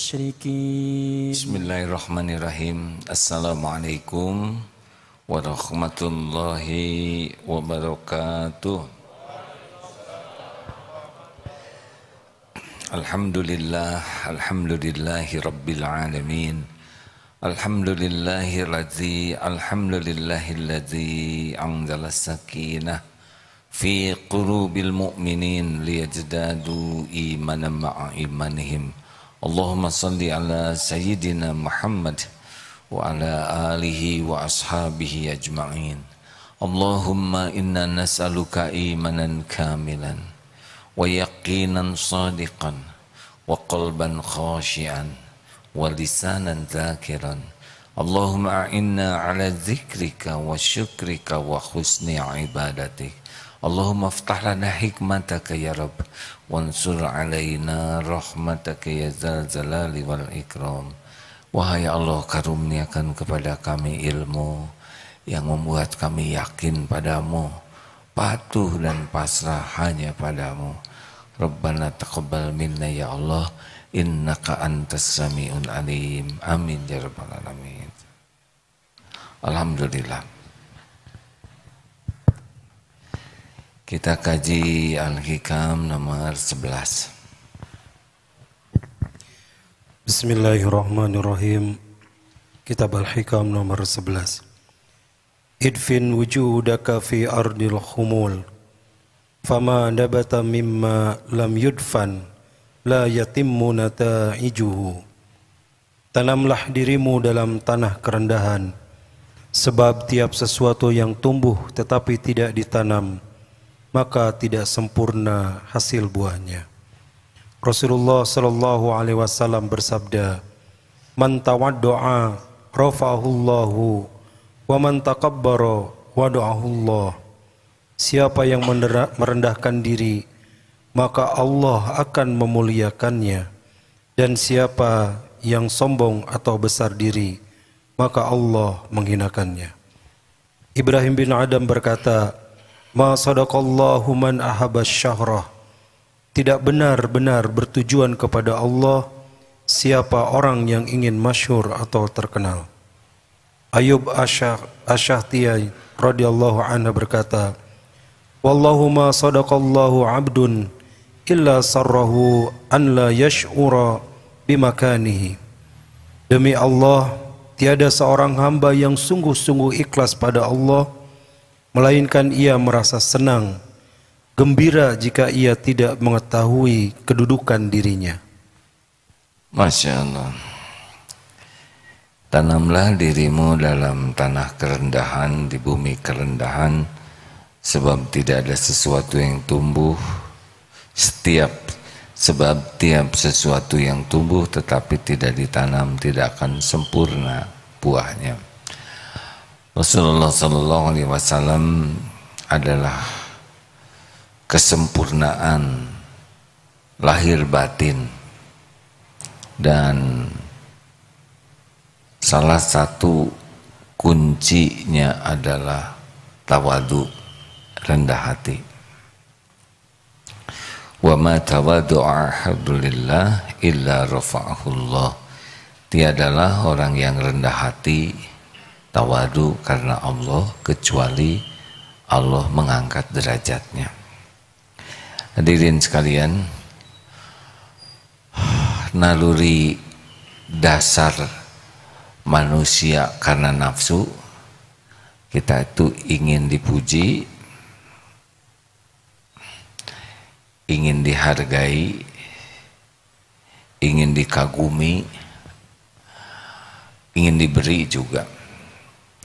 المشركين. بسم الله الرحمن الرحيم. السلام عليكم ورحمة الله وبركاته. الحمد لله رب العالمين. الحمد لله الذي أنزل السكينة في قلوب المؤمنين ليزدادوا إيمانا مع إيمانهم. اللهم صل على سيدنا محمد وعلى آله وأصحابه أجمعين. اللهم إنا نسألك إيمانا كاملا ويقينا صادقا وقلبا خاشعا ولسانا ذاكرا. اللهم أعنا على ذكرك وشكرك وحسن عبادتك. اللهم افتح لنا حكمتك يا رب wansur alaina rahmataka ya zal jalali wal ikram. Wahai Allah, karuniakan kepada kami ilmu yang membuat kami yakin padamu, patuh dan pasrah hanya padamu. Rabbana taqabbal minna ya Allah, innaka antas sami'un alim. Amin ya rabbal alamin. Alhamdulillah. Kita kaji Al-Hikam nomor 11. Bismillahirrahmanirrahim. Kitab Al-Hikam nomor 11. Idfin wujudaka fi ardil khumul, fama nabata mimma lam yudfan la yatimmu nata'ijuhu. Tanamlah dirimu dalam tanah kerendahan, sebab tiap sesuatu yang tumbuh tetapi tidak ditanam, maka tidak sempurna hasil buahnya. Rasulullah sallallahu alaihi wasallam bersabda, "Man tawaddu'a rafa'ahullahu wa man takabbara wada'ahullah." Siapa yang merendahkan diri, maka Allah akan memuliakannya, dan siapa yang sombong atau besar diri, maka Allah menghinakannya. Ibrahim bin Adam berkata, "Ma sadaqallahu man ahabas syahrah." Tidak benar-benar bertujuan kepada Allah siapa orang yang ingin masyhur atau terkenal. Ayub Asy-Syahtiyai radhiyallahu anhu berkata, "Wallahu ma sadaqallahu 'abdun illa sarrahu an la yash'ura bimakanihi." Demi Allah, tiada seorang hamba yang sungguh-sungguh ikhlas pada Allah melainkan ia merasa senang, gembira jika ia tidak mengetahui kedudukan dirinya. Masya Allah. Tanamlah dirimu dalam tanah kerendahan, di bumi kerendahan, sebab tidak ada sesuatu yang tumbuh sebab tiap sesuatu yang tumbuh tetapi tidak ditanam tidak akan sempurna buahnya. Rasulullah sallallahu alaihi wasallam adalah kesempurnaan lahir batin, dan salah satu kuncinya adalah tawadu, rendah hati. Wa ma tawadu'a ahadulillah illa rafa'ahullah. Tiadalah orang yang rendah hati, tawadu karena Allah, kecuali Allah mengangkat derajatnya. Hadirin sekalian, naluri dasar manusia karena nafsu, kita itu ingin dipuji, ingin dihargai, ingin dikagumi, ingin diberi juga.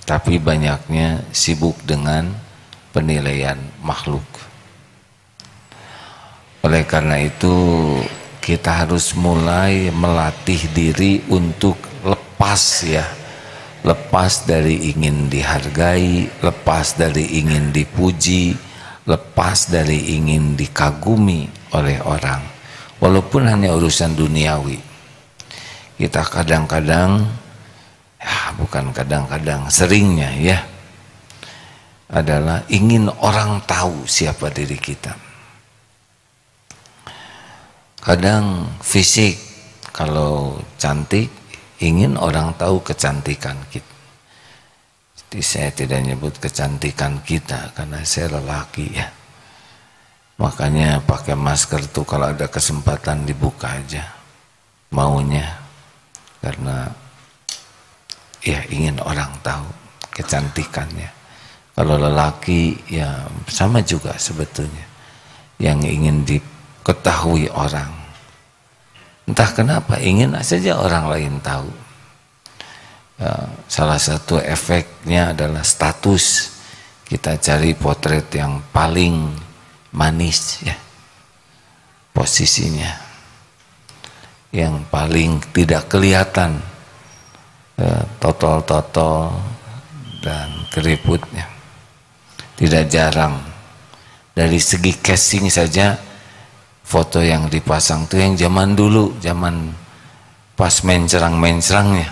Tapi banyaknya sibuk dengan penilaian makhluk. Oleh karena itu kita harus mulai melatih diri untuk lepas dari ingin dihargai, lepas dari ingin dipuji, lepas dari ingin dikagumi oleh orang. Walaupun hanya urusan duniawi. Kita kadang-kadang, bukan kadang-kadang, seringnya adalah ingin orang tahu siapa diri kita. Kadang fisik, kalau cantik ingin orang tahu kecantikan kita. Jadi saya tidak nyebut kecantikan kita karena saya lelaki ya. Makanya pakai masker tuh kalau ada kesempatan dibuka aja maunya, karena ya ingin orang tahu kecantikannya. Kalau lelaki ya sama juga sebetulnya, yang ingin diketahui orang. Entah kenapa ingin saja orang lain tahu. Salah satu efeknya adalah status. Kita cari potret yang paling manis ya, posisinya yang paling tidak kelihatan totol-totol dan keriputnya. Tidak jarang dari segi casing saja foto yang dipasang tuh yang zaman dulu, zaman pas mencerang-mencerangnya.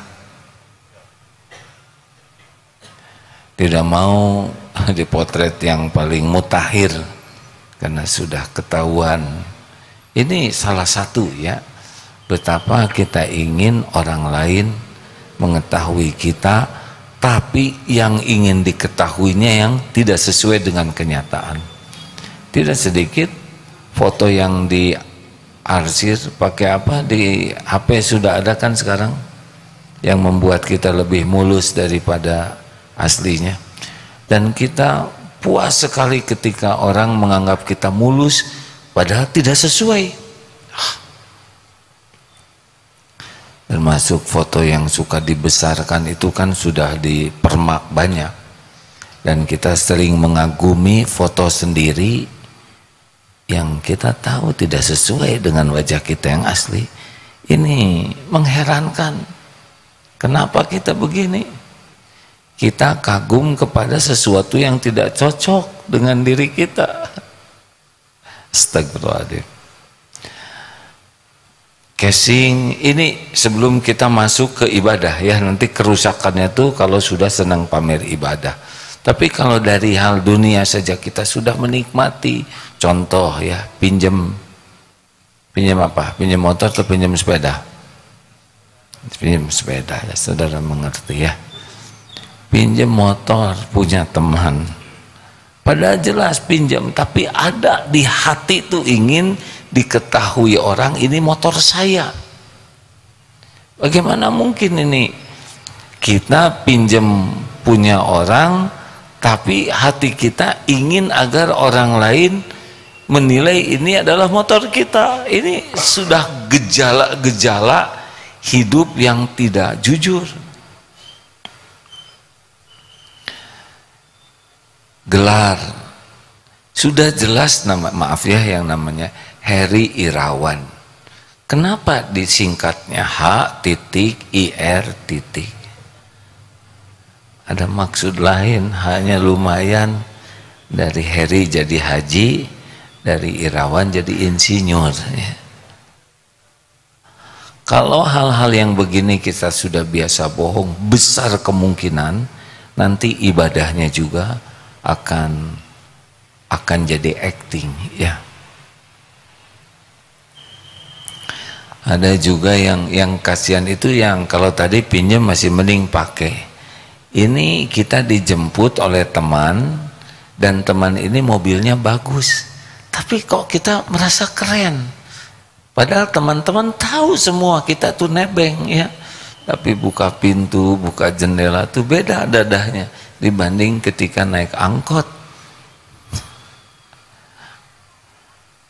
Tidak mau dipotret yang paling mutakhir karena sudah ketahuan. Ini salah satu ya, betapa kita ingin orang lain mengetahui kita, tapi yang ingin diketahuinya yang tidak sesuai dengan kenyataan. Tidak sedikit foto yang diarsir pakai apa, di HP sudah ada kan sekarang, yang membuat kita lebih mulus daripada aslinya. Dan kita puas sekali ketika orang menganggap kita mulus padahal tidak sesuai. Termasuk foto yang suka dibesarkan itu kan sudah dipermak banyak, dan kita sering mengagumi foto sendiri yang kita tahu tidak sesuai dengan wajah kita yang asli. Ini mengherankan. Kenapa kita begini? Kita kagum kepada sesuatu yang tidak cocok dengan diri kita. Astagfirullahaladzim. Casing ini sebelum kita masuk ke ibadah ya, nanti kerusakannya tuh kalau sudah senang pamer ibadah. Tapi kalau dari hal dunia saja kita sudah menikmati. Contoh ya, pinjam apa? Pinjam motor atau pinjam sepeda? Pinjam sepeda ya, saudara mengerti ya. Pinjam motor punya teman, padahal jelas pinjam, tapi ada di hati tuh ingin diketahui orang, ini motor saya. Bagaimana mungkin ini kita pinjam punya orang, tapi hati kita ingin agar orang lain menilai ini adalah motor kita. Ini sudah gejala-gejala hidup yang tidak jujur. Gelar sudah jelas nama, maaf ya, yang namanya Heri Irawan. Kenapa disingkatnya H.IR. Ada maksud lain, hanya lumayan dari Heri jadi haji, dari Irawan jadi insinyur ya. Kalau hal-hal yang begini kita sudah biasa bohong, besar kemungkinan nanti ibadahnya juga akan jadi acting ya. Ada juga yang kasihan itu yang kalau tadi pinjam masih mending pakai. Ini kita dijemput oleh teman, dan teman ini mobilnya bagus, tapi kok kita merasa keren, padahal teman-teman tahu semua kita tuh nebeng ya. Tapi buka pintu, buka jendela tuh beda dadahnya dibanding ketika naik angkot.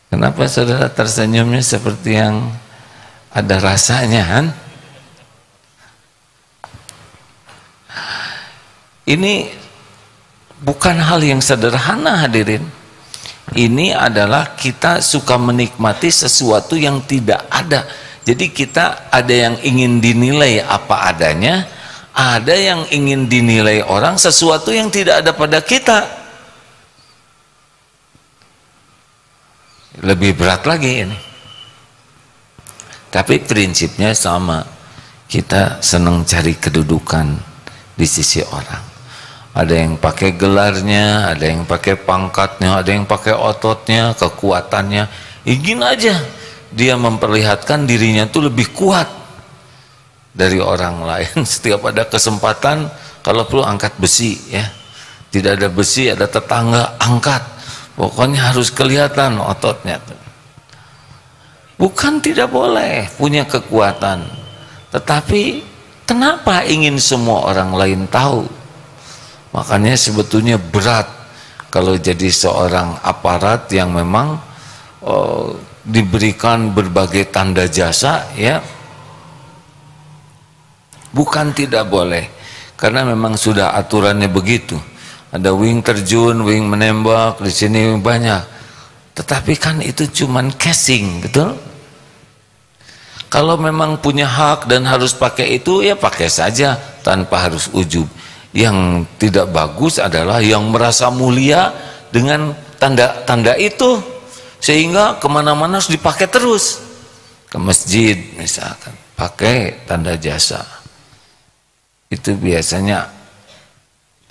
Kenapa saudara tersenyumnya seperti yang ada rasanya kan? Ini bukan hal yang sederhana hadirin. Ini adalah kita suka menikmati sesuatu yang tidak ada. Jadi kita ada yang ingin dinilai apa adanya, ada yang ingin dinilai orang sesuatu yang tidak ada pada kita. Lebih berat lagi ini. Tapi prinsipnya sama. Kita senang cari kedudukan di sisi orang. Ada yang pakai gelarnya, ada yang pakai pangkatnya, ada yang pakai ototnya, kekuatannya. Ingin aja dia memperlihatkan dirinya tuh lebih kuat dari orang lain. Setiap ada kesempatan, kalau perlu angkat besi ya, tidak ada besi, ada tetangga, angkat, pokoknya harus kelihatan ototnya. Bukan tidak boleh punya kekuatan, tetapi kenapa ingin semua orang lain tahu? Makanya sebetulnya berat kalau jadi seorang aparat yang memang diberikan berbagai tanda jasa ya. Bukan tidak boleh, karena memang sudah aturannya begitu. Ada wing terjun, wing menembak, di sini banyak. Tetapi kan itu cuman casing, betul? Kalau memang punya hak dan harus pakai itu, ya pakai saja tanpa harus ujub. Yang tidak bagus adalah yang merasa mulia dengan tanda-tanda itu, sehingga kemana-mana harus dipakai terus. Ke masjid misalkan, pakai tanda jasa. Itu biasanya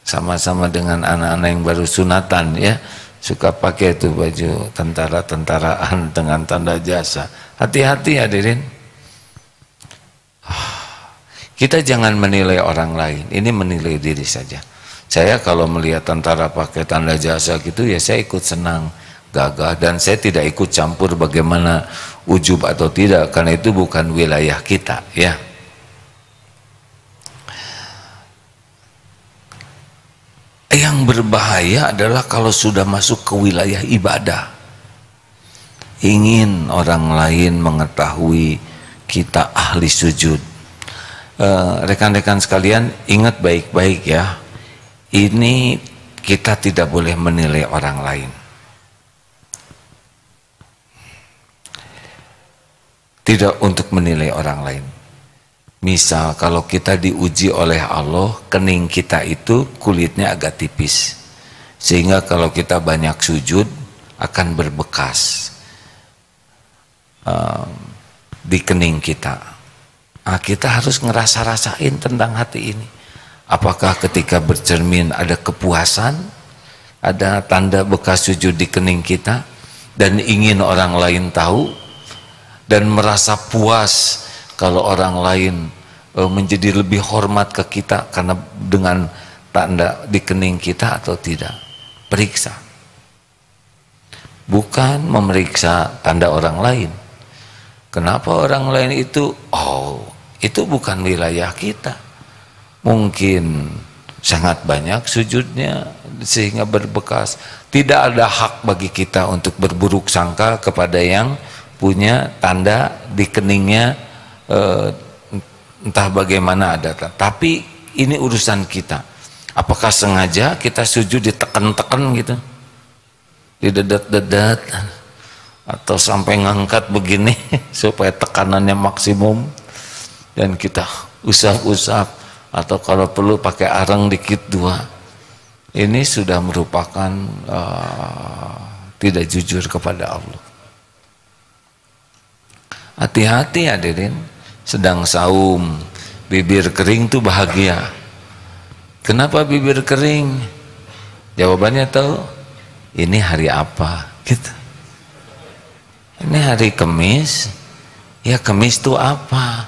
sama-sama dengan anak-anak yang baru sunatan ya, suka pakai itu baju tentara-tentaraan dengan tanda jasa. Hati-hati hadirin. Kita jangan menilai orang lain, ini menilai diri saja. Saya kalau melihat tentara pakai tanda jasa gitu ya saya ikut senang, gagah, dan saya tidak ikut campur bagaimana ujub atau tidak, karena itu bukan wilayah kita ya. Yang berbahaya adalah kalau sudah masuk ke wilayah ibadah, ingin orang lain mengetahui kita ahli sujud. Rekan-rekan sekalian, ingat baik-baik ya, ini kita tidak boleh menilai orang lain. Tidak untuk menilai orang lain. Misal kalau kita diuji oleh Allah, kening kita itu kulitnya agak tipis, sehingga kalau kita banyak sujud akan berbekas di kening kita. Nah, kita harus ngerasa-rasain tentang hati ini. Apakah ketika bercermin ada kepuasan, ada tanda bekas sujud di kening kita, dan ingin orang lain tahu, dan merasa puas kalau orang lain menjadi lebih hormat ke kita karena dengan tanda di kening kita atau tidak. Periksa, bukan memeriksa tanda orang lain. Kenapa orang lain itu, itu bukan wilayah kita, mungkin sangat banyak sujudnya sehingga berbekas. Tidak ada hak bagi kita untuk berburuk sangka kepada yang punya tanda di keningnya, entah bagaimana ada. Tapi ini urusan kita. Apakah sengaja kita sujud ditekan-tekan gitu, didedat-dedat, atau sampai ngangkat begini supaya tekanannya maksimum dan kita usap-usap, atau kalau perlu pakai arang dikit dua. Ini sudah merupakan tidak jujur kepada Allah. Hati-hati hadirin, sedang saum, bibir kering tuh bahagia. Kenapa bibir kering? Jawabannya tahu? Ini hari apa? Gitu. Ini hari Kamis. Ya Kamis tuh apa?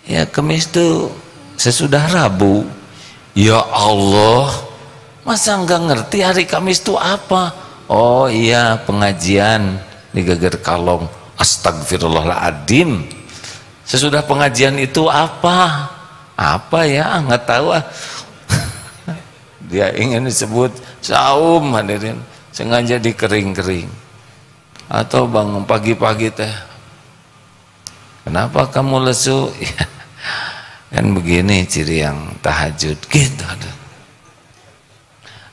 Ya Kamis tuh sesudah Rabu. Ya Allah, masa enggak ngerti hari Kamis tuh apa? Oh iya, pengajian di Geger Kalong. Astagfirullahaladzim. Sesudah pengajian itu apa? Apa ya? Nggak tahu ah. Dia ingin disebut saum hadirin, sengaja dikering-kering. Atau bangun pagi-pagi teh, kenapa kamu lesu? Kan begini ciri yang tahajud gitu.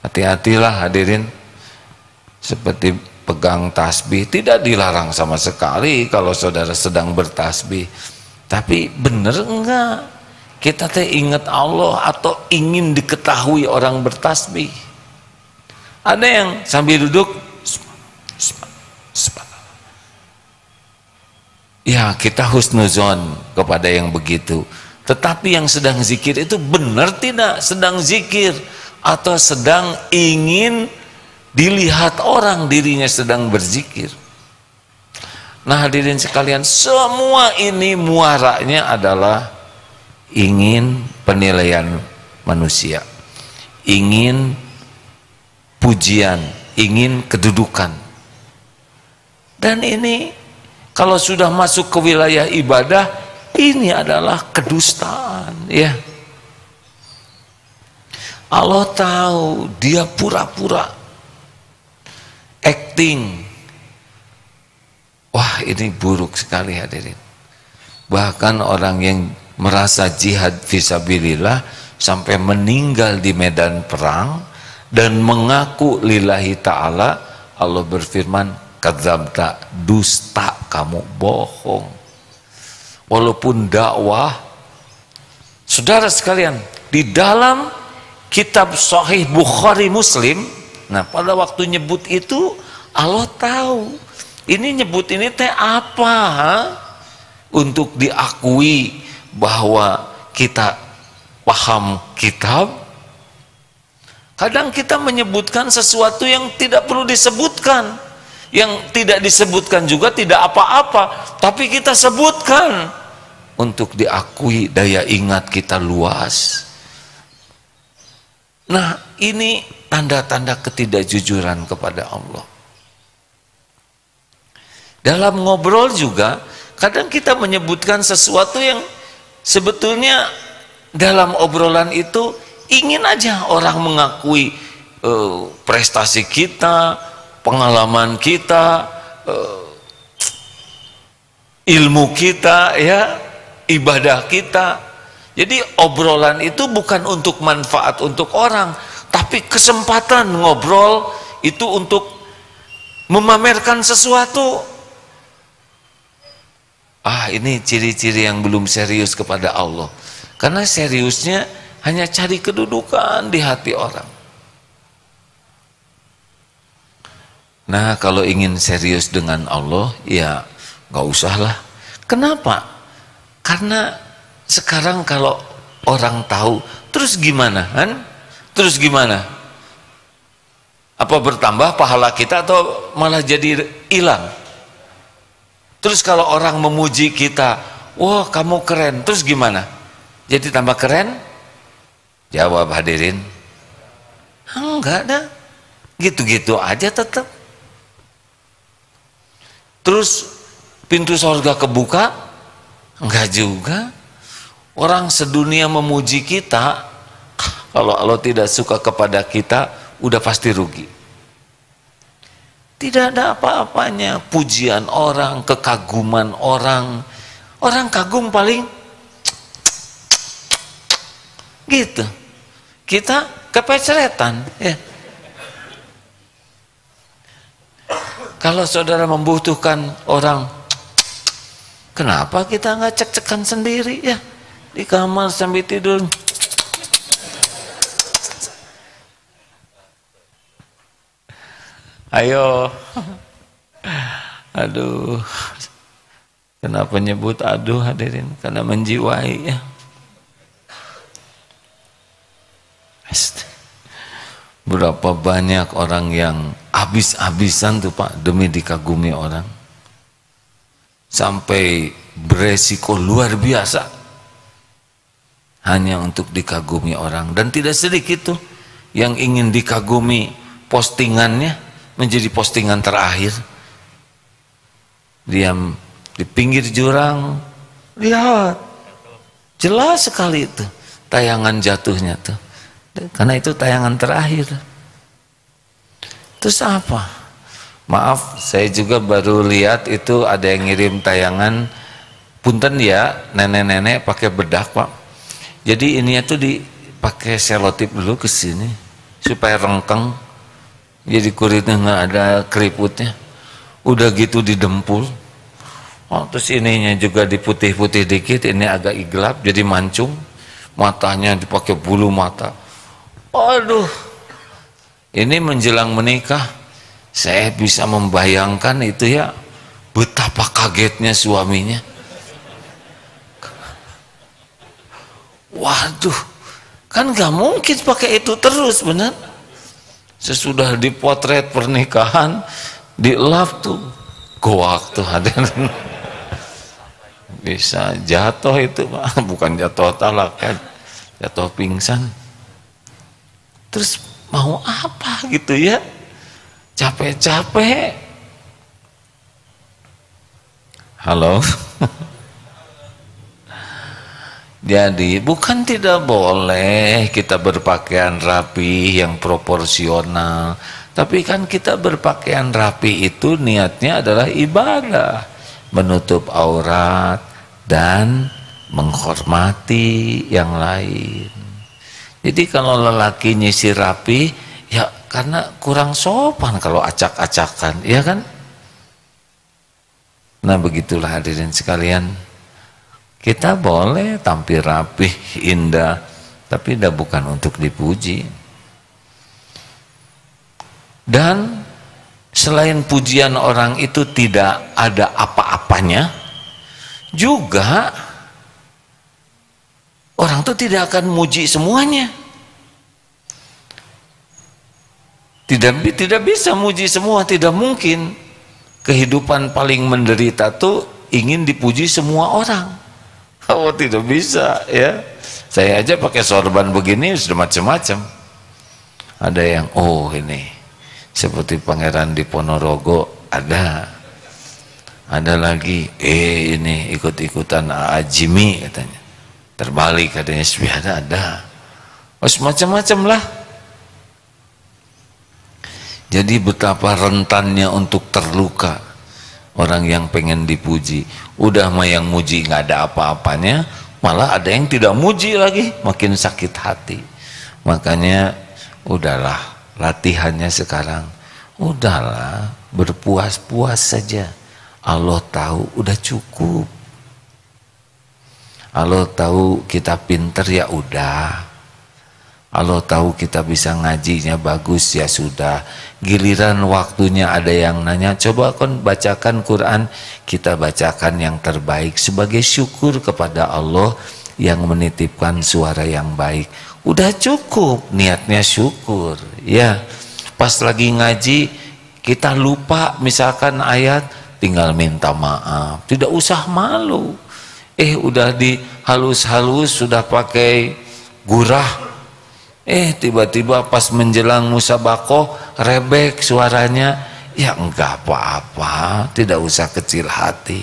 Hati-hatilah hadirin, seperti pegang tasbih, tidak dilarang sama sekali kalau saudara sedang bertasbih. Tapi benar enggak kita teh ingat Allah atau ingin diketahui orang bertasbih? Ada yang sambil duduk ya, kita husnuzon kepada yang begitu. Tetapi yang sedang zikir itu benar tidak sedang zikir, atau sedang ingin dilihat orang dirinya sedang berzikir? Nah hadirin sekalian, semua ini muaranya adalah ingin penilaian manusia, ingin pujian, ingin kedudukan. Dan ini kalau sudah masuk ke wilayah ibadah, ini adalah kedustaan, ya. Allah tahu, dia pura-pura acting. Wah, ini buruk sekali hadirin. Bahkan orang yang merasa jihad fisabilillah sampai meninggal di medan perang dan mengaku lillahi ta'ala, Allah berfirman, kadzabta, dusta kamu, bohong. Walaupun dakwah, saudara sekalian, di dalam kitab Sahih Bukhari Muslim, nah pada waktu nyebut itu Allah tahu ini nyebut ini teh apa, ha? Untuk diakui bahwa kita paham kitab. Kadang kita menyebutkan sesuatu yang tidak perlu disebutkan, yang tidak disebutkan juga tidak apa-apa, tapi kita sebutkan untuk diakui daya ingat kita luas. Nah, ini tanda-tanda ketidakjujuran kepada Allah. Dalam ngobrol juga kadang kita menyebutkan sesuatu yang sebetulnya dalam obrolan itu ingin aja orang mengakui prestasi kita, pengalaman kita, ilmu kita, ya, ibadah kita. Jadi obrolan itu bukan untuk manfaat untuk orang, tapi kesempatan ngobrol itu untuk memamerkan sesuatu. Ini ciri-ciri yang belum serius kepada Allah. Karena seriusnya hanya cari kedudukan di hati orang. Nah, kalau ingin serius dengan Allah, ya nggak usahlah. Kenapa? Karena sekarang kalau orang tahu, terus gimana, kan? Terus gimana? Apa bertambah pahala kita atau malah jadi hilang? Terus kalau orang memuji kita, wah kamu keren, terus gimana? Jadi tambah keren? Jawab hadirin, enggak dah, gitu-gitu aja tetap. Terus pintu surga kebuka? Enggak juga. Orang sedunia memuji kita, kalau Allah tidak suka kepada kita, udah pasti rugi. Tidak ada apa-apanya pujian orang, kekaguman orang. Orang kagum paling gitu. Kita kepeceretan, ya. Kalau saudara membutuhkan orang, kenapa kita nggak cek-cekan sendiri, ya, di kamar sambil tidur? Ayo, aduh, kenapa nyebut aduh hadirin? Karena menjiwai, ya. Berapa banyak orang yang habis-habisan tuh Pak demi dikagumi orang, sampai beresiko luar biasa hanya untuk dikagumi orang. Dan tidak sedikit tuh yang ingin dikagumi, postingannya menjadi postingan terakhir. Diam di pinggir jurang, lihat jelas sekali itu tayangan jatuhnya tuh, karena itu tayangan terakhir. Terus apa? Maaf, saya juga baru lihat itu ada yang ngirim tayangan, punten ya, nenek-nenek pakai bedak Pak. Jadi ini tuh dipakai selotip dulu ke sini supaya rengkeng. Jadi kulitnya nggak ada keriputnya, udah gitu didempul. Terus ininya juga diputih-putih dikit, ini agak gelap jadi mancung, matanya dipakai bulu mata. Aduh, ini menjelang menikah, saya bisa membayangkan itu, ya, betapa kagetnya suaminya. Waduh, kan nggak mungkin pakai itu terus, benar? Sesudah dipotret pernikahan, di love tuh goak tuh ada. Bisa jatuh itu Pak, bukan jatuh talak kan, jatuh pingsan. Terus mau apa gitu ya, capek-capek. Halo. Jadi bukan tidak boleh kita berpakaian rapi yang proporsional, tapi kan kita berpakaian rapi itu niatnya adalah ibadah, menutup aurat dan menghormati yang lain. Jadi kalau lelaki nyisir rapi, ya karena kurang sopan kalau acak-acakan, ya kan? Nah begitulah hadirin sekalian, kita boleh tampil rapih, indah, tapi bukan untuk dipuji. Dan selain pujian orang itu tidak ada apa-apanya, juga orang itu tidak akan muji semuanya. Tidak bisa muji semua, tidak mungkin. Kehidupan paling menderita tuh ingin dipuji semua orang. Oh tidak bisa ya. Saya aja pakai sorban begini sudah macam-macam. Ada yang oh ini seperti pangeran di Ponorogo, ada lagi ini ikut-ikutan Jimmy katanya, terbalik katanya sebiasa ada. Oh macam-macam lah. Jadi betapa rentannya untuk terluka orang yang pengen dipuji. Udah mah yang muji nggak ada apa-apanya, malah ada yang tidak muji lagi, makin sakit hati. Makanya udahlah, latihannya sekarang udahlah, berpuas-puas saja. Allah tahu udah cukup. Allah tahu kita pinter, ya udah. Allah tahu kita bisa ngajinya bagus, ya sudah. Giliran waktunya ada yang nanya, coba kon bacakan Quran, kita bacakan yang terbaik sebagai syukur kepada Allah yang menitipkan suara yang baik. Udah cukup, niatnya syukur. Ya, pas lagi ngaji kita lupa misalkan ayat, tinggal minta maaf, tidak usah malu. Udah dihalus-halus, sudah pakai gurah, tiba-tiba pas menjelang musabakoh rebek suaranya, ya enggak apa-apa, tidak usah kecil hati.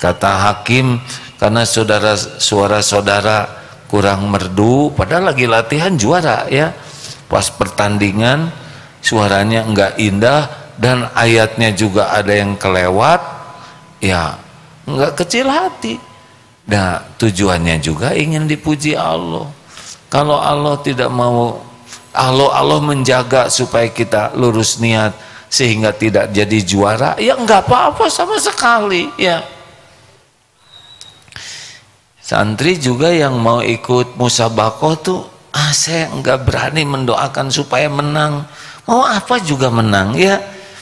Kata hakim, karena suara saudara kurang merdu, padahal lagi latihan juara ya, pas pertandingan suaranya enggak indah dan ayatnya juga ada yang kelewat, ya enggak kecil hati. Nah tujuannya juga ingin dipuji Allah. Kalau Allah tidak mau, Allah menjaga supaya kita lurus niat sehingga tidak jadi juara, ya enggak apa-apa sama sekali ya. Santri juga yang mau ikut musabakoh tuh, saya enggak berani mendoakan supaya menang. Mau apa juga menang ya.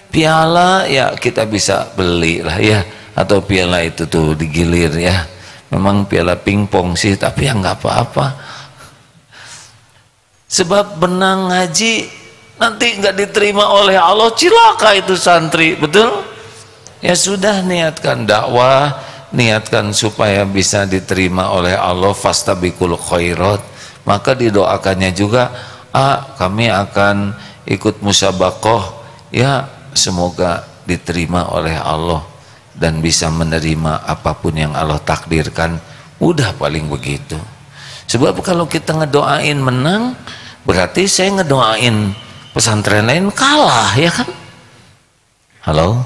Piala ya kita bisa beli lah ya, atau piala itu tuh digilir ya. Memang piala pingpong sih, tapi ya enggak apa-apa. Sebab benang ngaji nanti enggak diterima oleh Allah, cilaka itu santri, betul? Ya sudah, niatkan dakwah, niatkan supaya bisa diterima oleh Allah, fastabiqul khairat. Maka didoakannya juga, kami akan ikut musabakoh, ya semoga diterima oleh Allah dan bisa menerima apapun yang Allah takdirkan. Udah paling begitu. Sebab kalau kita ngedoain menang, berarti saya ngedoain pesantren lain kalah, ya kan? Halo?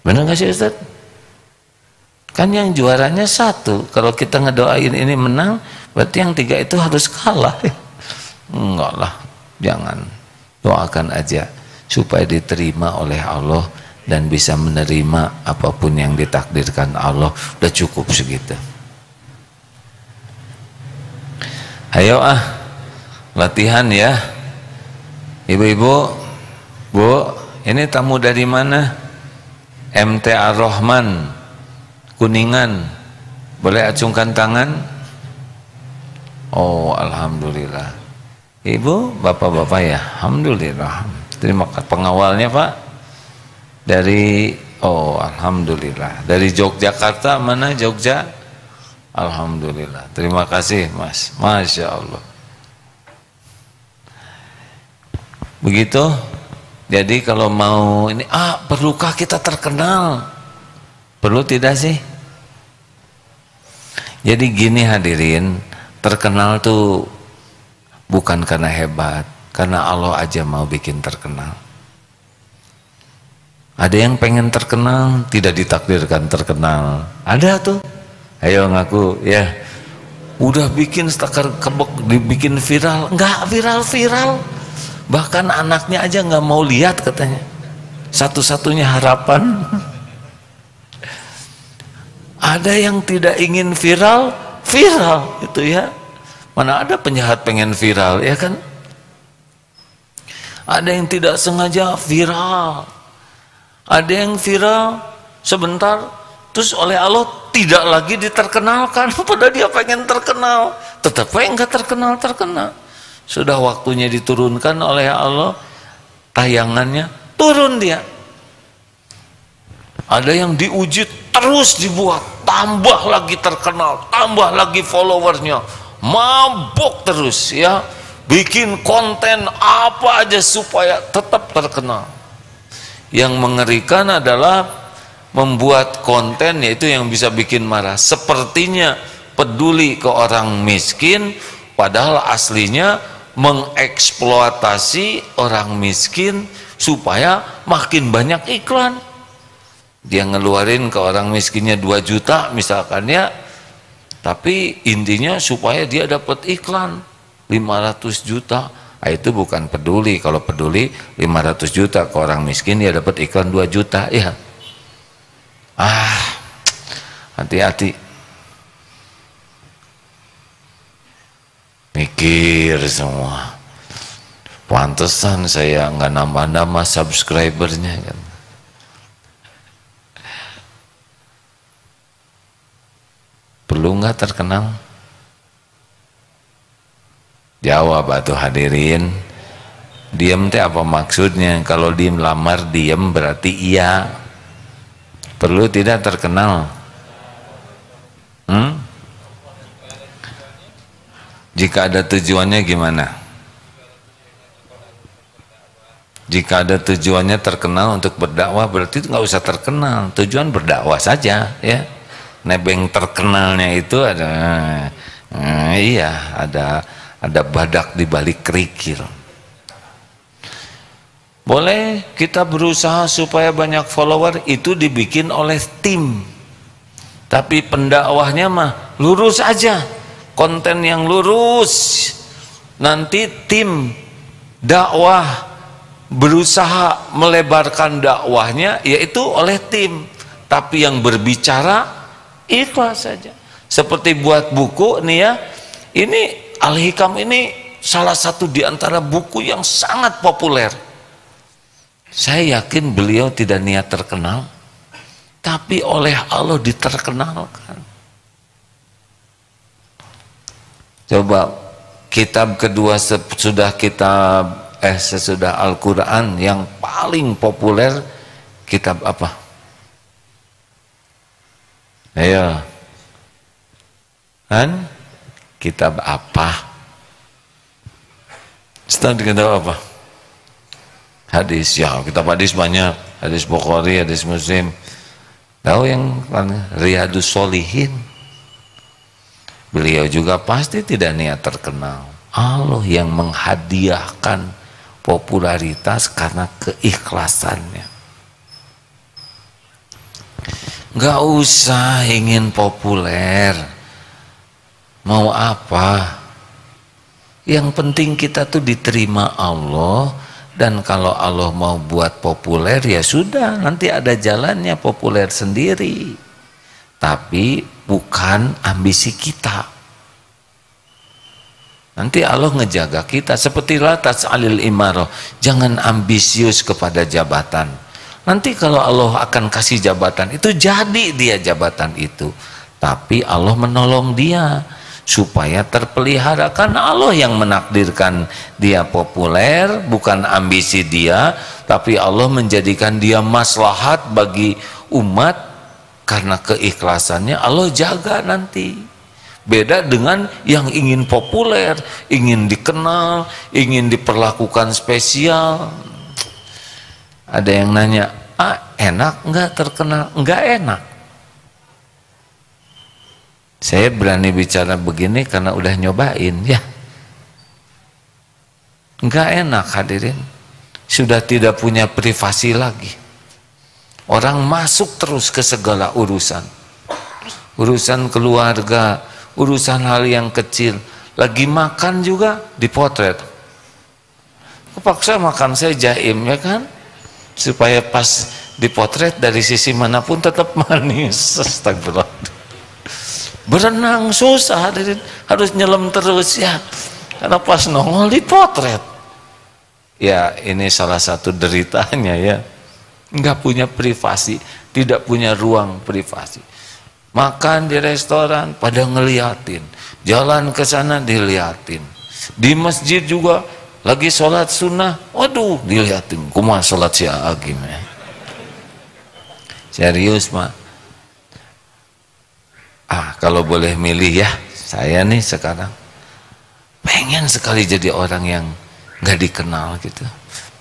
Benar gak sih Ustaz? Kan yang juaranya satu. Kalau kita ngedoain ini menang, berarti yang tiga itu harus kalah. Enggak lah, jangan. Doakan aja supaya diterima oleh Allah dan bisa menerima apapun yang ditakdirkan Allah. Udah cukup segitu. Ayo latihan ya. Ibu-ibu, Bu, ini tamu dari mana? MT Ar-Rahman, Kuningan. Boleh acungkan tangan? Oh, alhamdulillah. Ibu, bapak-bapak ya, alhamdulillah. Terima kasih pengawalnya Pak. Dari oh alhamdulillah. Dari Yogyakarta, mana Jogja? Alhamdulillah. Terima kasih Mas. Masya Allah. Begitu. Jadi kalau mau ini, perlukah kita terkenal? Perlu tidak sih? Jadi gini hadirin, terkenal tuh bukan karena hebat, karena Allah aja mau bikin terkenal. Ada yang pengen terkenal, tidak ditakdirkan terkenal. Ada tuh. Ayo ngaku ya. Udah bikin stakar kebek, dibikin viral, enggak viral-viral. Bahkan anaknya aja nggak mau lihat katanya. Satu-satunya harapan. Ada yang tidak ingin viral, viral itu ya. Mana ada penjahat pengen viral ya kan? Ada yang tidak sengaja viral. Ada yang viral sebentar, terus oleh Allah tidak lagi diterkenalkan. Padahal dia pengen terkenal, tetap enggak terkenal. Sudah waktunya diturunkan oleh Allah tayangannya, turun dia. Ada yang diuji terus dibuat, tambah lagi terkenal, tambah lagi followersnya, mabok terus ya, bikin konten apa aja supaya tetap terkenal. Yang mengerikan adalah membuat konten yaitu yang bisa bikin marah. Sepertinya peduli ke orang miskin, padahal aslinya mengeksploitasi orang miskin supaya makin banyak iklan. Dia ngeluarin ke orang miskinnya 2 juta misalkan ya, tapi intinya supaya dia dapat iklan 500 juta. Nah, itu bukan peduli. Kalau peduli 500 juta ke orang miskin dia dapat iklan 2 juta ya. Hati-hati. Mikir semua. Pantesan saya nggak nambah-nambah subscribernya kan. Perlu nggak terkenal? Jawab atuh hadirin. Diam teh apa maksudnya? Kalau diem lamar diem berarti iya. Perlu tidak terkenal? Jika ada tujuannya gimana? Jika ada tujuannya terkenal untuk berdakwah, berarti nggak usah terkenal. Tujuan berdakwah saja ya. Nebeng terkenalnya itu ada iya, ada badak di balik kerikil. Boleh kita berusaha supaya banyak follower, itu dibikin oleh tim. Tapi pendakwahnya mah lurus aja, konten yang lurus. Nanti tim dakwah berusaha melebarkan dakwahnya yaitu oleh tim. Tapi yang berbicara ikhlas saja. Seperti buat buku nih ya, ini Al-Hikam ini salah satu di antara buku yang sangat populer. Saya yakin beliau tidak niat terkenal, tapi oleh Allah diterkenalkan. Coba kitab kedua sesudah Al-Quran yang paling populer kitab apa? Ayo, kan? Kitab apa? Setelah kitab apa? Hadis, ya kitab hadis banyak. Hadis Bukhari, hadis Muslim. Tahu yang Riyadus Sholihin? Beliau juga pasti tidak niat terkenal. Allah yang menghadiahkan popularitas karena keikhlasannya. Gak usah ingin populer. Mau apa? Yang penting kita tuh diterima Allah. Dan kalau Allah mau buat populer ya sudah, nanti ada jalannya populer sendiri. Tapi bukan ambisi kita. Nanti Allah ngejaga kita. Seperti la tas'alil imarah, jangan ambisius kepada jabatan. Nanti kalau Allah akan kasih jabatan itu, jadi dia jabatan itu. Tapi Allah menolong dia supaya terpelihara, karena Allah yang menakdirkan dia populer, bukan ambisi dia, tapi Allah menjadikan dia maslahat bagi umat karena keikhlasannya Allah jaga nanti. Beda dengan yang ingin populer, ingin dikenal, ingin diperlakukan spesial. Ada yang nanya, enak nggak terkenal? Nggak enak. Saya berani bicara begini karena udah nyobain ya. Nggak enak hadirin. Sudah tidak punya privasi lagi. Orang masuk terus ke segala urusan. Urusan keluarga, urusan hal yang kecil. Lagi makan juga dipotret. Kepaksa makan saya jaim ya kan, supaya pas dipotret dari sisi manapun tetap manis. Astagfirullah. Berenang susah, harus nyelam terus ya, karena pas nongol dipotret. Ya ini salah satu deritanya ya, nggak punya privasi, tidak punya ruang privasi. Makan di restoran pada ngeliatin, jalan ke sana diliatin, di masjid juga lagi sholat sunnah, waduh diliatin, kumaha sholat si Agim ya. Serius mah. Kalau boleh milih ya, saya nih sekarang pengen sekali jadi orang yang nggak dikenal gitu.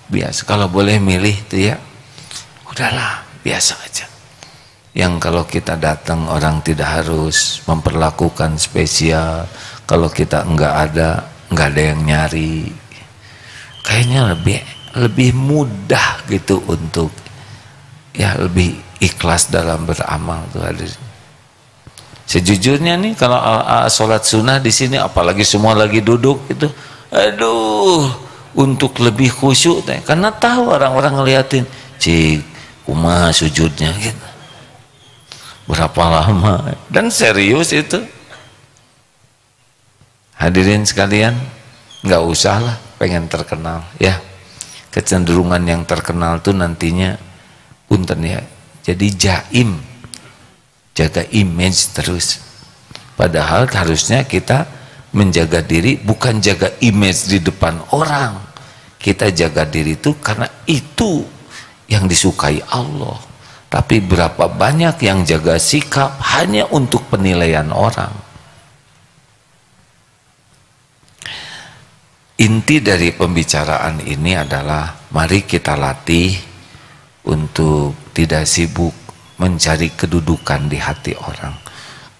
Biasa kalau boleh milih tuh ya, udahlah biasa aja. Yang kalau kita datang orang tidak harus memperlakukan spesial. Kalau kita nggak ada yang nyari. Kayaknya lebih mudah gitu untuk ya lebih ikhlas dalam beramal tuh hadirin. Sejujurnya nih kalau sholat sunnah di sini, apalagi semua lagi duduk itu, aduh, untuk lebih khusyuk teh, karena tahu orang-orang ngeliatin, cik, kumaha sujudnya gitu, berapa lama, dan serius itu. Hadirin sekalian, nggak usah lah pengen terkenal ya. Kecenderungan yang terkenal tuh nantinya punten ya, jadi jaim, jaga image terus. Padahal harusnya kita menjaga diri bukan jaga image di depan orang. Kita jaga diri itu karena itu yang disukai Allah. Tapi berapa banyak yang jaga sikap hanya untuk penilaian orang. Inti dari pembicaraan ini adalah mari kita latih untuk tidak sibuk mencari kedudukan di hati orang,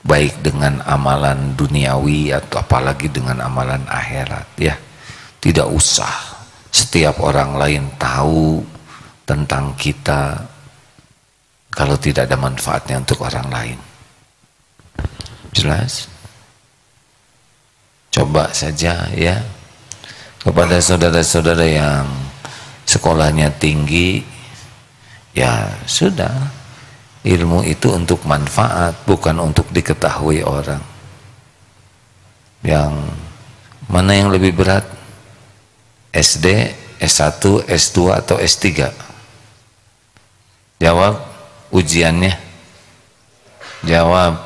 baik dengan amalan duniawi atau apalagi dengan amalan akhirat ya. Tidak usah setiap orang lain tahu tentang kita kalau tidak ada manfaatnya untuk orang lain. Jelas? Coba saja ya, kepada saudara-saudara yang sekolahnya tinggi, ya sudah, ilmu itu untuk manfaat, bukan untuk diketahui orang. Yang mana yang lebih berat? SD, S1, S2 atau S3? Jawab ujiannya. Jawab.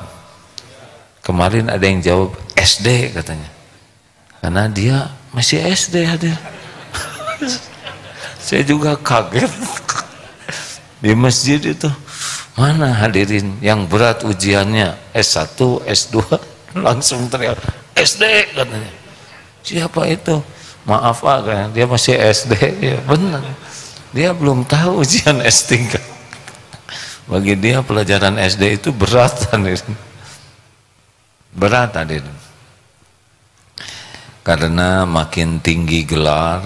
Kemarin ada yang jawab SD katanya. Karena dia masih SD hadir. Saya juga kaget. Di masjid itu mana hadirin yang berat ujiannya S1, S2 langsung teriak SD katanya. Siapa itu? Maaf Pak, dia masih SD. Ya benar, dia belum tahu ujian S3. Bagi dia pelajaran SD itu berat hadirin. Berat hadirin. Karena makin tinggi gelar,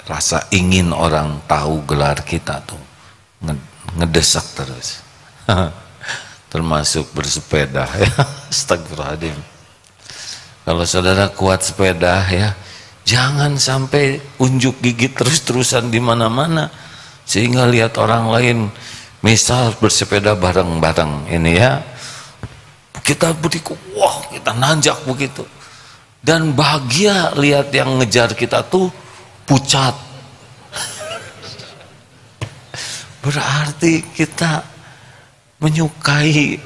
rasa ingin orang tahu gelar kita tuh ngedesak terus. Termasuk bersepeda ya. Astagfirullahaladzim. Kalau saudara kuat sepeda ya, jangan sampai unjuk gigi terus-terusan di mana-mana sehingga lihat orang lain misal bersepeda bareng-bareng ini ya, kita beriku wah, kita nanjak begitu, dan bahagia lihat yang ngejar kita tuh pucat. Berarti kita menyukai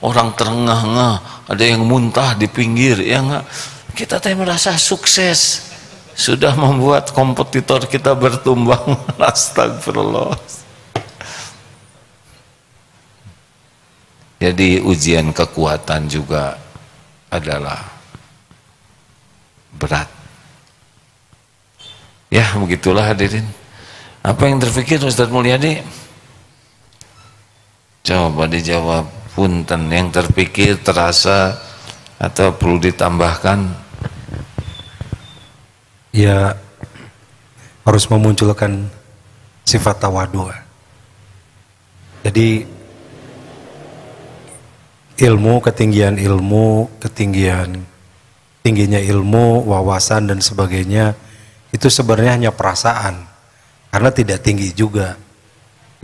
orang terengah-engah, ada yang muntah di pinggir, ya enggak? Kita teh merasa sukses, sudah membuat kompetitor kita bertumbang. Astagfirullah. Jadi ujian kekuatan juga adalah berat. Ya begitulah hadirin. Apa yang terpikir Ustaz Mulyadi? Coba dijawab. Punten, yang terpikir, terasa, atau perlu ditambahkan? Ya, harus memunculkan sifat tawadu. Jadi ilmu, ketinggian ilmu, tingginya ilmu, wawasan dan sebagainya, itu sebenarnya hanya perasaan, karena tidak tinggi juga.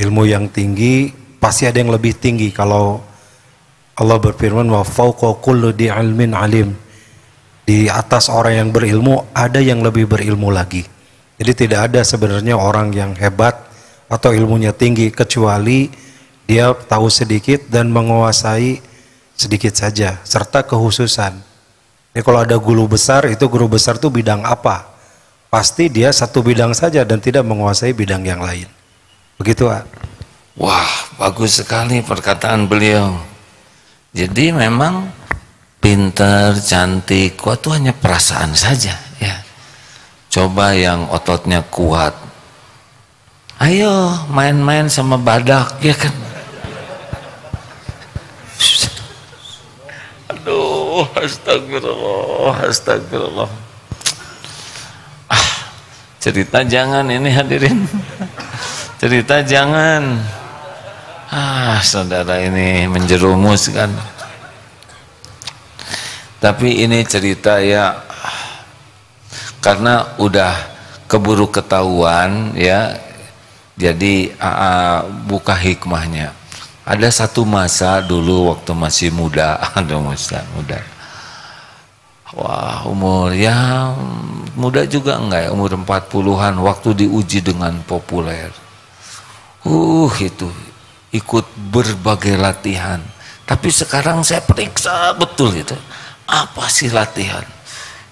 Ilmu yang tinggi pasti ada yang lebih tinggi. Kalau Allah berfirman, wa fawqa kulli dzi ilmin alim, di atas orang yang berilmu ada yang lebih berilmu lagi. Jadi tidak ada sebenarnya orang yang hebat atau ilmunya tinggi kecuali dia tahu sedikit dan menguasai sedikit saja, serta kehususan. Jadi kalau ada guru besar, itu guru besar itu bidang apa? Pasti dia satu bidang saja dan tidak menguasai bidang yang lain. Begitu, Pak. Wah, bagus sekali perkataan beliau. Jadi memang pintar, cantik, kuat itu hanya perasaan saja, ya. Coba yang ototnya kuat, ayo main-main sama badak, ya kan? Aduh, astagfirullah, astagfirullah. Cerita jangan ini hadirin. Cerita jangan. Saudara ini menjerumus kan. Tapi ini cerita ya, karena udah keburu ketahuan ya. Jadi buka hikmahnya. Ada satu masa dulu waktu masih muda, muda. Wah, umur ya muda juga enggak ya, umur 40-an, waktu diuji dengan populer. Itu ikut berbagai latihan. Tapi sekarang saya periksa betul itu. Apa sih latihan?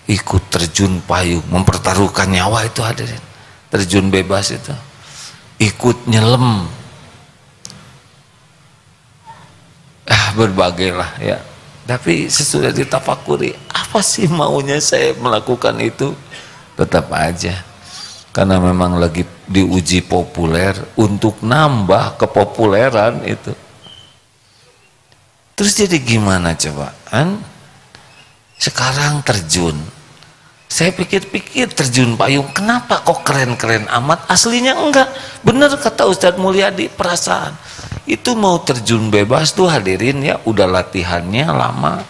Ikut terjun payung, mempertaruhkan nyawa itu hadirin. Terjun bebas itu. Ikut nyelam. Berbagai lah ya. Tapi sesudah ditafakuri, apa sih maunya saya melakukan itu? Tetap aja, karena memang lagi diuji populer, untuk nambah kepopuleran itu. Terus jadi gimana coba? Sekarang terjun, saya pikir-pikir terjun payung, kenapa kok keren-keren amat? Aslinya enggak. Bener kata Ustadz Mulyadi, perasaan. Itu mau terjun bebas tuh hadirin ya, udah latihannya lama,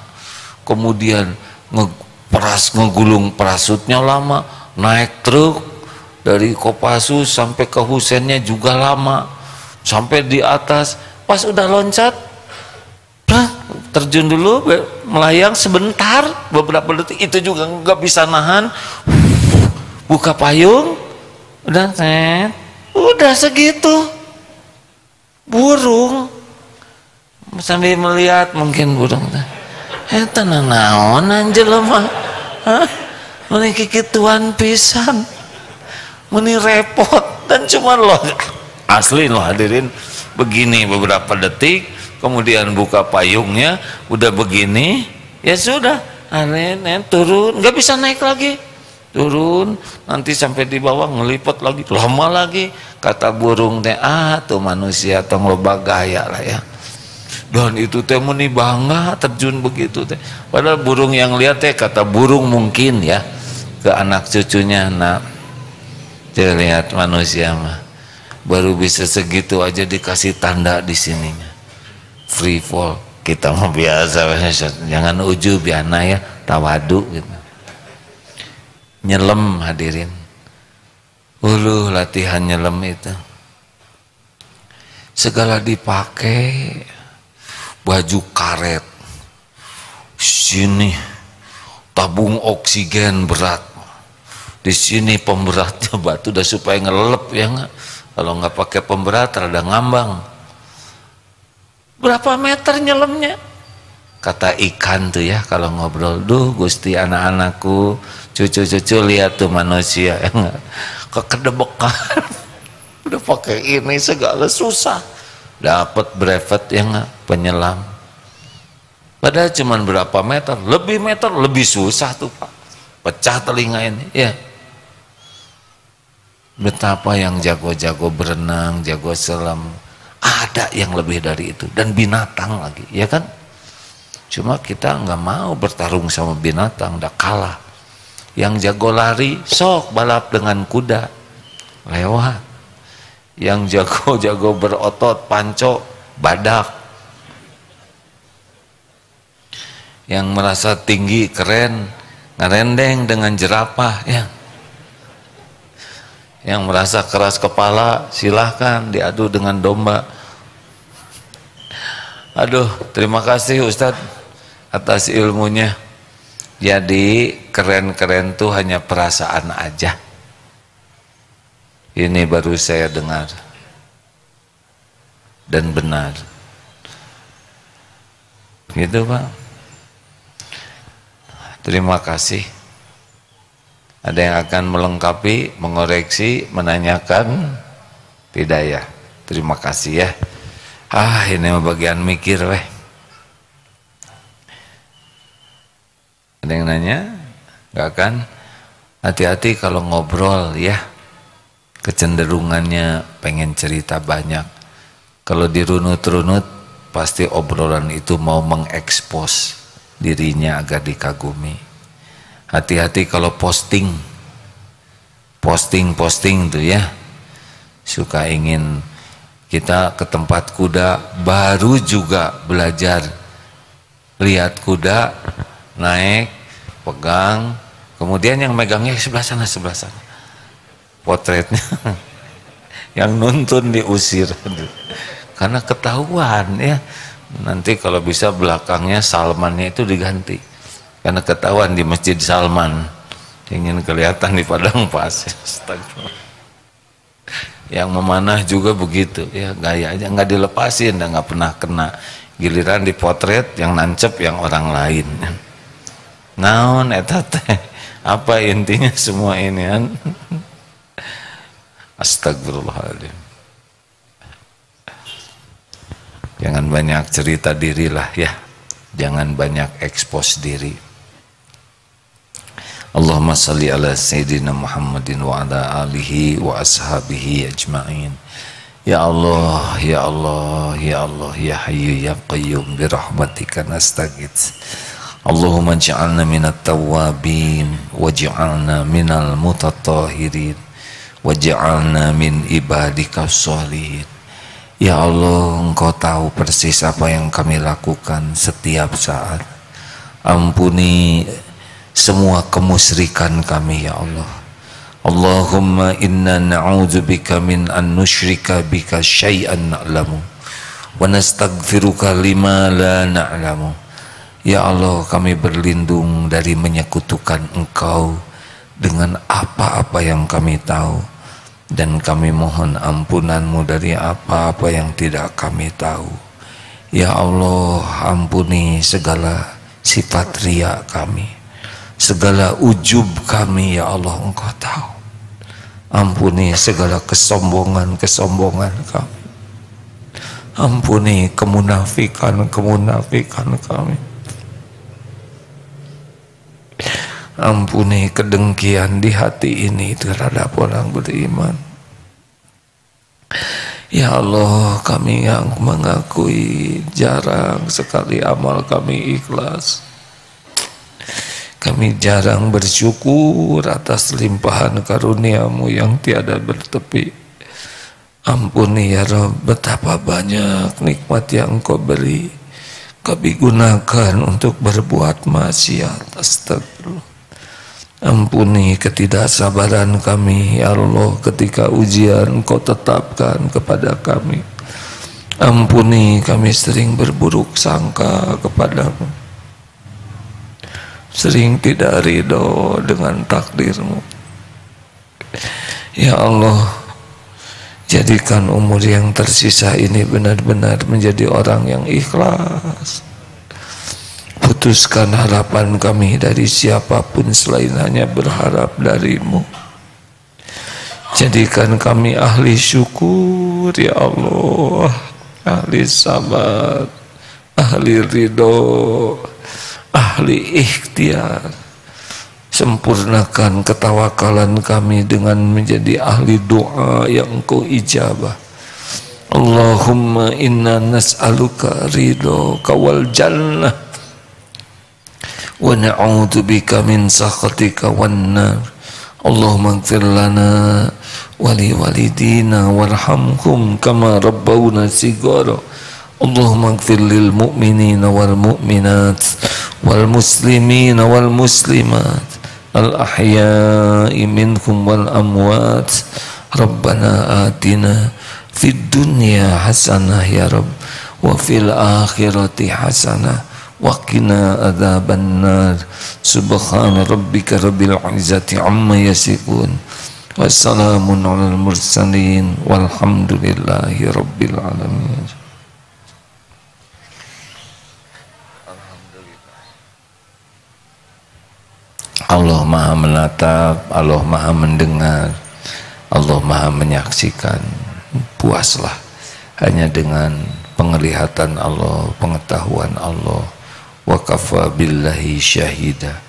kemudian ngegulung parasutnya lama, naik truk dari Kopassus sampai ke Husennya juga lama, sampai di atas, pas udah loncat, terjun dulu, melayang sebentar, beberapa detik, itu juga nggak bisa nahan, buka payung, udah segitu. Burung sambil melihat mungkin burung tenang naon anjel mah, meni kikituan pisan, meni repot, dan cuma loh asli loh hadirin begini beberapa detik, kemudian buka payungnya udah begini, ya sudah turun, nggak bisa naik lagi, turun nanti sampai di bawah ngelipet lagi, lama lagi. Kata burung teh, tuh manusia tong loba gaya lah ya. Dan itu teh meni bangga terjun begitu teh. Padahal burung yang lihat teh, kata burung mungkin ya ke anak cucunya, nak, dia lihat manusia mah baru bisa segitu aja dikasih tanda di sininya. Free fall, kita mah biasa, jangan ujub ya, ya, tawadu gitu. Nyelam hadirin. Latihan nyelam itu segala dipakai, baju karet, sini tabung oksigen berat, di sini pemberatnya batu dah supaya ngelelep ya nggak. Kalau nggak pakai pemberat rada ngambang. Berapa meter nyelamnya? kata ikan tuh ya kalau ngobrol, duh Gusti anak-anakku, cucu-cucu lihat tuh manusia yang kekedebekan udah pakai ini segala susah dapat brevet yang penyelam, padahal cuman berapa meter lebih susah tuh Pak, pecah telinga ini ya. Betapa yang jago-jago berenang, jago selam, ada yang lebih dari itu, dan binatang lagi ya kan. Cuma kita nggak mau bertarung sama binatang, udah kalah. Yang jago lari sok balap dengan kuda lewat, yang jago-jago berotot panco badak, yang merasa tinggi keren ngerendeng dengan jerapah ya. Yang merasa keras kepala silahkan diadu dengan domba. Aduh, terima kasih Ustadz atas ilmunya. Jadi keren-keren tuh hanya perasaan aja. Ini baru saya dengar dan benar gitu Pak. Terima kasih. Ada yang akan melengkapi, mengoreksi, menanyakan? Tidak ya? Terima kasih ya. Ini mah bagian mikir weh. Ada yang nanya? Enggak kan? Hati-hati kalau ngobrol ya. Kecenderungannya pengen cerita banyak. Kalau dirunut-runut pasti obrolan itu mau mengekspos dirinya agar dikagumi. Hati-hati kalau posting tuh ya, suka ingin kita ke tempat kuda, baru juga belajar lihat kuda naik, pegang, kemudian yang megangnya sebelah sana potretnya yang nuntun diusir karena ketahuan ya. Nanti kalau bisa belakangnya Salmannya itu diganti karena ketahuan di Masjid Salman, ingin kelihatan di padang pasir. Yang memanah juga begitu ya, gayanya nggak dilepasin dan nggak pernah kena, giliran dipotret yang nancep yang orang lain. Naon eta teh, apa intinya semua ini kan? Astagfirullahaladzim. Jangan banyak cerita dirilah ya, jangan banyak ekspos diri. Allahumma salli ala Sayyidina Muhammadin wa ala alihi wa ashabihi ajma'in. Ya Allah, ya Allah, ya Allah, ya Hayyu ya Qayyum birahmatika nastaghits. Allahumma ja'alna minat tawwabin waj'alna minal mutatahhirin waj'alna min ibadika sholihin. Ya Allah, Engkau tahu persis apa yang kami lakukan setiap saat. Ampuni semua kemusyrikan kami ya Allah. Allahumma inna na'udzubika min an nusyrika bika syai'an na'lamu wa nastaghfiruka lima la na'lamu. Ya Allah, kami berlindung dari menyekutukan Engkau dengan apa-apa yang kami tahu, dan kami mohon ampunan-Mu dari apa-apa yang tidak kami tahu. Ya Allah, ampuni segala sifat riya kami, segala ujub kami ya Allah, Engkau tahu. Ampuni segala kesombongan kami. Ampuni kemunafikan kami. Ampuni kedengkian di hati ini terhadap orang beriman. Ya Allah, kami yang mengakui jarang sekali amal kami ikhlas. Kami jarang bersyukur atas limpahan karunia-Mu yang tiada bertepi. Ampuni ya Rabb, betapa banyak nikmat yang Engkau beri, kami gunakan untuk berbuat maksiat. Astagfirullah. Ampuni ketidaksabaran kami ya Allah ketika ujian Engkau tetapkan kepada kami. Ampuni kami sering berburuk sangka kepadamu, sering tidak ridho dengan takdir-Mu. Ya Allah, jadikan umur yang tersisa ini benar-benar menjadi orang yang ikhlas. putuskan harapan kami dari siapapun selain hanya berharap darimu. Jadikan kami ahli syukur ya Allah, ahli sabar, ahli ridho, ahli ikhtiar. Sempurnakan ketawakalan kami dengan menjadi ahli doa yang Engkau ijabah. Allahumma inna nas'aluka ridhoka wal jannah wa na'udzubika min sakhatika wan nar. Allahumma ighfir lana wa li walidina warhamhum kama rabbawna shighara. Allahumma ighfir lil mu'minina wal mu'minat wal muslimina wal muslimat al ahya'i minhum wal amwat. Rabbana atina fid dunya hasanah ya Rabb wa fil akhirati hasanah wa qina adzaban nar. Subhana rabbika rabbil izzati amma yasifun wassalamun alal mursalin walhamdulillahi rabbil alamin. Allah Maha menatap, Allah Maha mendengar, Allah Maha menyaksikan. Puaslah hanya dengan penglihatan Allah, pengetahuan Allah. Wa kafa billahi syahida.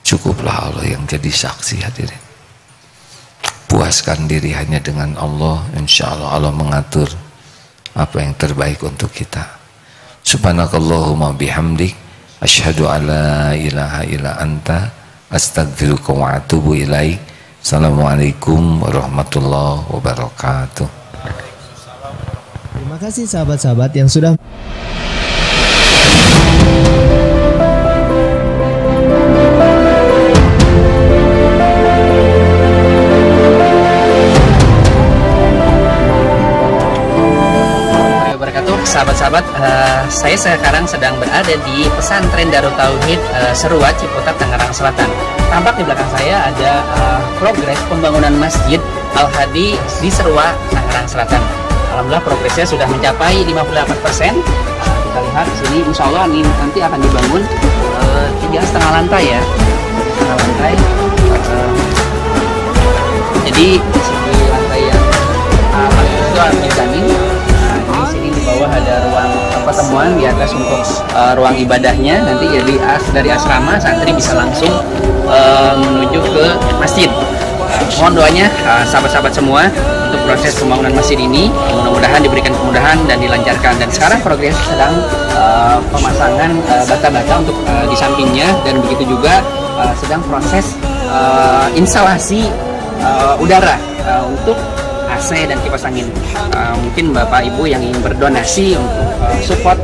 Cukuplah Allah yang jadi saksi hadirin. Puaskan diri hanya dengan Allah, insya Allah Allah mengatur apa yang terbaik untuk kita. Subhanakallahumma bihamdik asyhadu an la ilaha illa anta astaghfiruka wa atubu ilaik. Assalamualaikum warahmatullahi wabarakatuh. Terima kasih sahabat-sahabat yang sudah sahabat-sahabat, saya sekarang sedang berada di pesantren Darut Tauhid Seruat, Ciputat, Tangerang Selatan. Tampak di belakang saya ada progres pembangunan Masjid Al-Hadi di Seruat, Tangerang Selatan. Alhamdulillah progresnya sudah mencapai 58%. Kita lihat di sini, insya Allah ini nanti akan dibangun 3,5 lantai ya, 3,5 lantai. Jadi di lantai yang itu mezanin. Di sini di bawah ada ruang pertemuan, di atas untuk ruang ibadahnya. Nanti jadi dari asrama santri bisa langsung menuju ke masjid. Mohon doanya sahabat-sahabat semua untuk proses pembangunan masjid ini, mudah-mudahan diberikan kemudahan dan dilancarkan. Dan sekarang progres sedang pemasangan bata-bata untuk di sampingnya, dan begitu juga sedang proses instalasi udara untuk AC dan kipas angin. Mungkin Bapak Ibu yang ingin berdonasi untuk support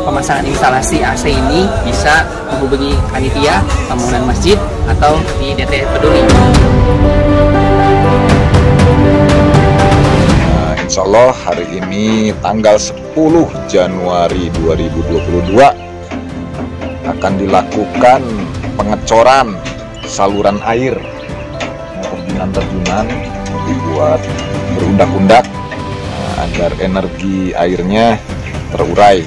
pemasangan instalasi AC ini bisa menghubungi panitia pembangunan masjid atau di DT Peduli. Insya Allah hari ini tanggal 10 Januari 2022 akan dilakukan pengecoran saluran air. Terjunan dibuat berundak-undak agar energi airnya terurai,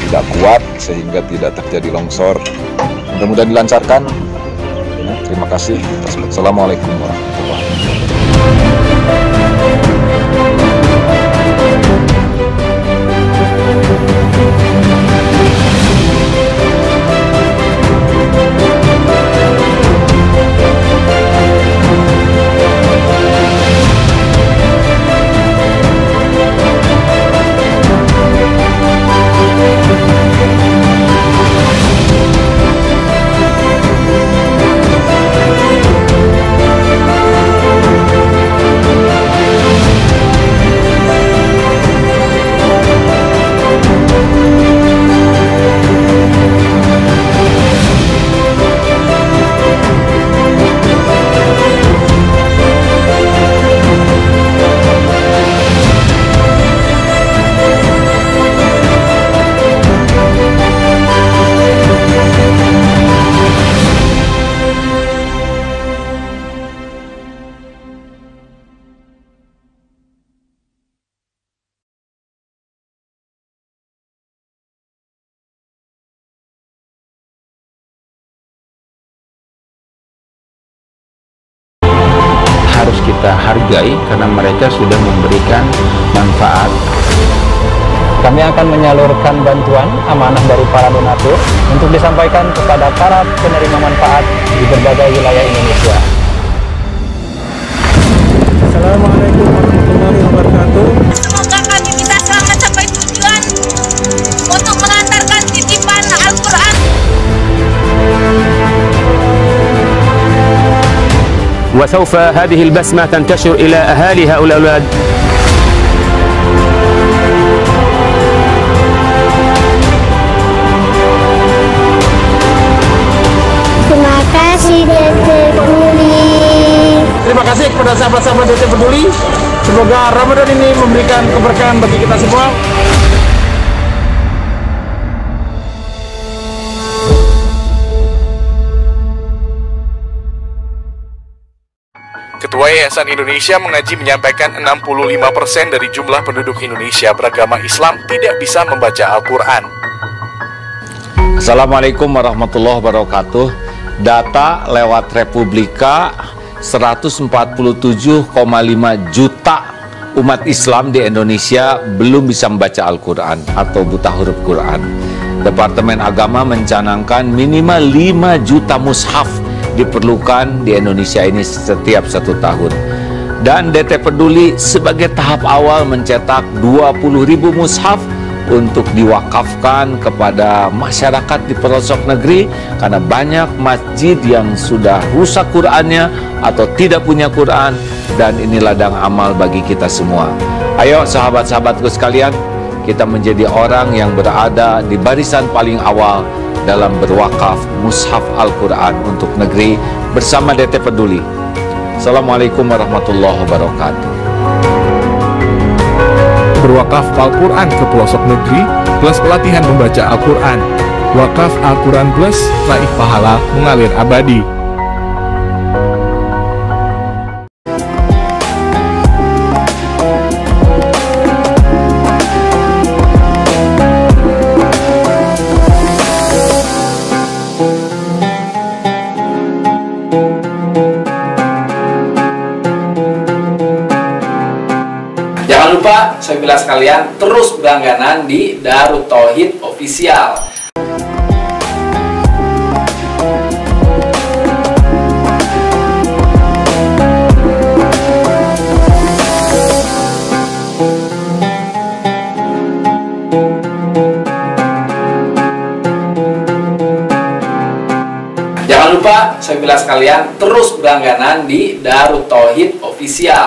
tidak kuat sehingga tidak terjadi longsor. Mudah-mudahan dilancarkan. Terima kasih. Assalamualaikum warahmatullahi harus kita hargai karena mereka sudah memberikan manfaat. Kami akan menyalurkan bantuan amanah dari para donatur untuk disampaikan kepada para penerima manfaat di berbagai wilayah Indonesia. Assalamualaikum warahmatullahi wabarakatuh. Semoga kami bisa selamat sampai tujuan untuk mengantarkan titipan Al-Quran. وسوف هذه البسمة تنتشر إلى أهالي هؤلاء الأولاد. Terima kasih DT Peduli. Terima kasih kepada sahabat-sahabat DT Peduli. Semoga Ramadan ini memberikan keberkahan bagi kita semua. Ketua Yayasan Indonesia Mengaji menyampaikan 65% dari jumlah penduduk Indonesia beragama Islam tidak bisa membaca Al-Quran. Assalamualaikum warahmatullahi wabarakatuh. Data lewat Republika, 147,5 juta umat Islam di Indonesia belum bisa membaca Al-Quran atau buta huruf Quran. Departemen Agama mencanangkan minimal 5 juta mushaf diperlukan di Indonesia ini setiap 1 tahun. Dan DT Peduli sebagai tahap awal mencetak 20.000 mushaf untuk diwakafkan kepada masyarakat di pelosok negeri, karena banyak masjid yang sudah rusak Qurannya atau tidak punya Quran, dan ini ladang amal bagi kita semua. Ayo sahabat-sahabatku sekalian, kita menjadi orang yang berada di barisan paling awal dalam berwakaf mushaf Al-Quran untuk negeri bersama DT Peduli. Assalamualaikum warahmatullahi wabarakatuh. Berwakaf Al-Quran ke pelosok negeri plus pelatihan membaca Al-Quran. Wakaf Al-Quran plus raih pahala mengalir abadi. Jangan lupa, saudara sekalian, terus berlangganan di Darut Tauhid Official. Jangan lupa, saudara sekalian, terus berlangganan di Darut Tauhid Official.